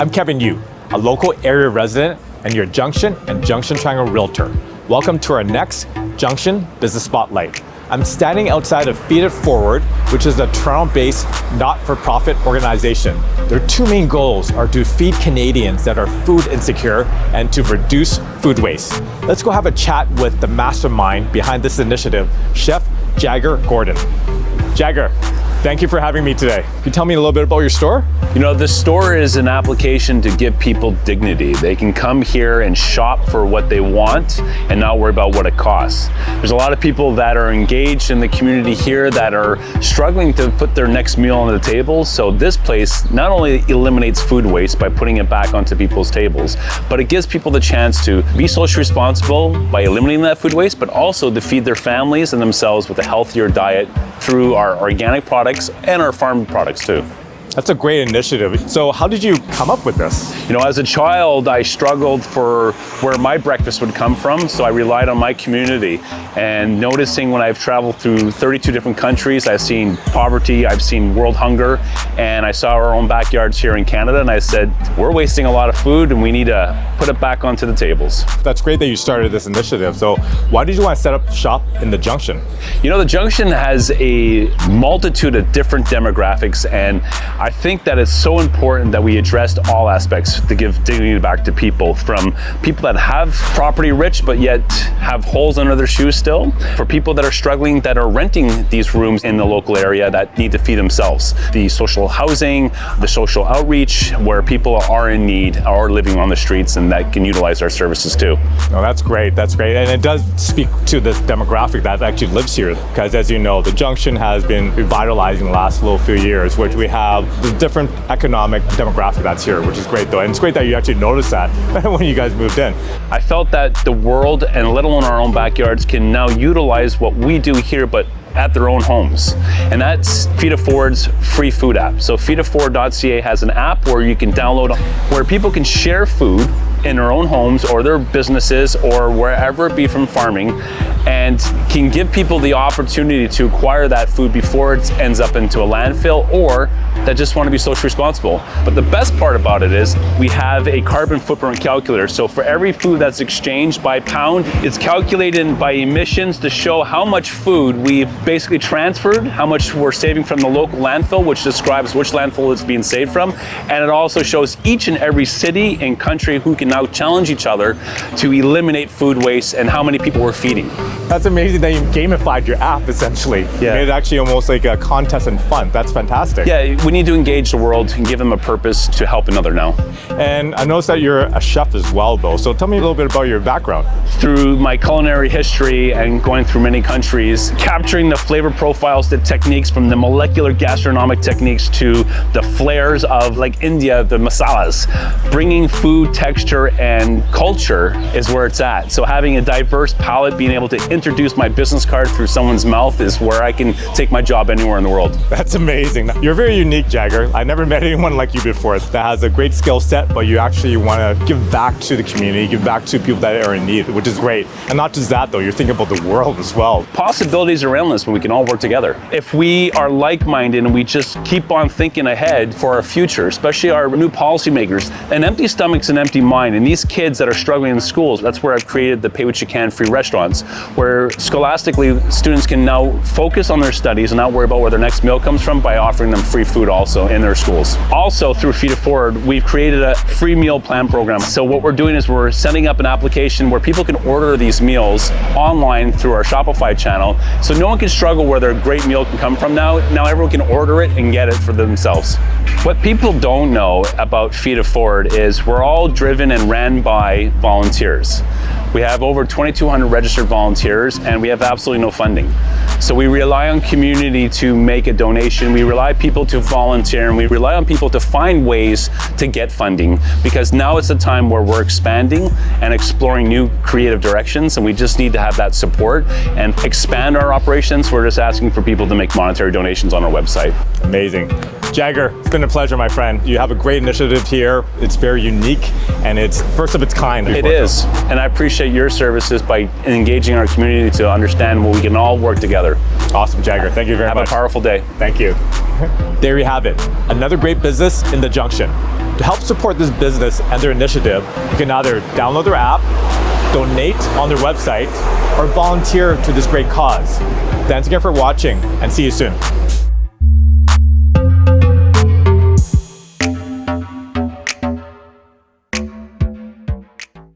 I'm Kevin Yu, a local area resident and your Junction and Junction Triangle realtor. Welcome to our next Junction Business Spotlight. I'm standing outside of Feed It Forward, which is a Toronto-based not-for-profit organization. Their two main goals are to feed Canadians that are food insecure and to reduce food waste. Let's go have a chat with the mastermind behind this initiative, Chef Jagger Gordon. Jagger, thank you for having me today. Can you tell me a little bit about your store? You know, the store is an application to give people dignity. They can come here and shop for what they want and not worry about what it costs. There's a lot of people that are engaged in the community here that are struggling to put their next meal on the table. So this place not only eliminates food waste by putting it back onto people's tables, but it gives people the chance to be socially responsible by eliminating that food waste, but also to feed their families and themselves with a healthier diet through our organic products and our farm products too. That's a great initiative. So how did you come up with this? You know, as a child, I struggled for where my breakfast would come from, so I relied on my community. And noticing when I've traveled through 32 different countries, I've seen poverty, I've seen world hunger, and I saw our own backyards here in Canada, and I said, we're wasting a lot of food and we need to put it back onto the tables. That's great that you started this initiative. So why did you want to set up shop in the Junction? You know, the Junction has a multitude of different demographics, and I think that it's so important that we address all aspects to give dignity back to people, from people that have property rich but yet have holes under their shoes still, for people that are struggling that are renting these rooms in the local area that need to feed themselves, the social housing, the social outreach where people are in need or living on the streets and that can utilize our services too. Oh, that's great, and it does speak to this demographic that actually lives here, because as you know, the Junction has been revitalizing the last little few years, which we have the different economic demographic that's here, which is great though. And it's great that you actually noticed that when you guys moved in. I felt that the world, and let alone our own backyards, can now utilize what we do here, but at their own homes. And that's Feed It Forward's free food app. So feeditforward.ca has an app where you can download, where people can share food in their own homes or their businesses or wherever it be from farming, and can give people the opportunity to acquire that food before it ends up into a landfill, or that just want to be socially responsible. But the best part about it is we have a carbon footprint calculator. So for every food that's exchanged by pound, it's calculated by emissions to show how much food we've basically transferred, how much we're saving from the local landfill, which describes which landfill it's being saved from. And it also shows each and every city and country who can now challenge each other to eliminate food waste and how many people we're feeding. That's amazing that you gamified your app essentially. Yeah. You made it actually almost like a contest and fun. That's fantastic. Yeah, we need to engage the world and give them a purpose to help another now. And I noticed that you're a chef as well though. So tell me a little bit about your background. Through my culinary history and going through many countries, capturing the flavor profiles, the techniques, from the molecular gastronomic techniques to the flares of like India, the masalas, bringing food, texture, and culture is where it's at. So having a diverse palate, being able to introduce my business card through someone's mouth is where I can take my job anywhere in the world. That's amazing. You're very unique, Jagger. I never met anyone like you before that has a great skill set, but you actually want to give back to the community, give back to people that are in need, which is great. And not just that though, you're thinking about the world as well. Possibilities are endless when we can all work together. If we are like-minded and we just keep on thinking ahead for our future, especially our new policymakers, an empty stomach's an empty mind. And these kids that are struggling in schools, that's where I've created the Pay What You Can free restaurants, where scholastically students can now focus on their studies and not worry about where their next meal comes from by offering them free food also in their schools. Also through Feed It Forward, we've created a free meal plan program. So what we're doing is we're setting up an application where people can order these meals online through our Shopify channel. So no one can struggle where their great meal can come from now. Now everyone can order it and get it for themselves. What people don't know about Feed It Forward is we're all driven and ran by volunteers. We have over 2,200 registered volunteers and we have absolutely no funding. So we rely on community to make a donation. We rely on people to volunteer, and we rely on people to find ways to get funding, because now it's a time where we're expanding and exploring new creative directions, and we just need to have that support and expand our operations. We're just asking for people to make monetary donations on our website. Amazing. Jagger, it's been a pleasure, my friend. You have a great initiative here. It's very unique and it's first of its kind. It is, and I appreciate your services by engaging our community to understand where we can all work together. Awesome, Jagger. Thank you very much. Have a powerful day. Thank you. There you have it. Another great business in the Junction. To help support this business and their initiative, you can either download their app, donate on their website, or volunteer to this great cause. Thanks again for watching, and see you soon.